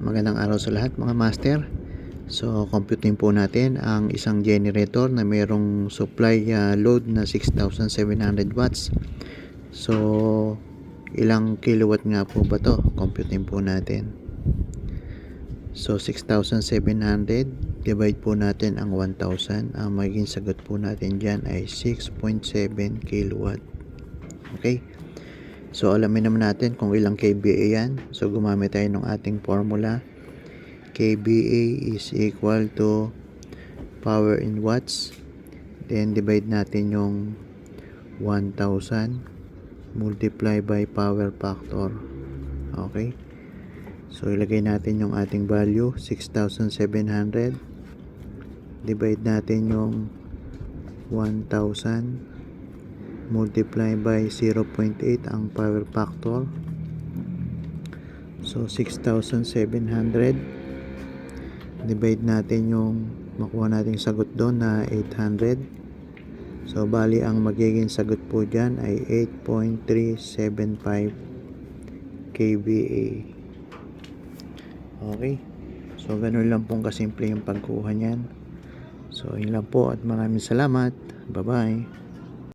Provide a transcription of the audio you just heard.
Magandang araw sa lahat mga master. So, computing po natin ang isang generator na mayroong supply load na 6,700 watts. So, ilang kilowatt nga po ba to? Computing po natin. So, 6,700 divide po natin ang 1,000. Ang magiging sagot po natin dyan ay 6.7 kilowatt. Okay? So, alamin naman natin kung ilang kVA yan. So, gumamit tayo ng ating formula. kVA is equal to power in watts. Then, divide natin yung 1,000 multiply by power factor. Okay? So, ilagay natin yung ating value, 6,700. Divide natin yung 1,000 multiply by 0.8 ang power factor. So 6,700 divide natin yung makuha nating sagot doon na 800. So bali ang magiging sagot po dyan ay 8.375 kVA. Okay, so ganun lang pong kasimple yung pagkuha nyan. So yun lang po at maraming salamat. Bye bye.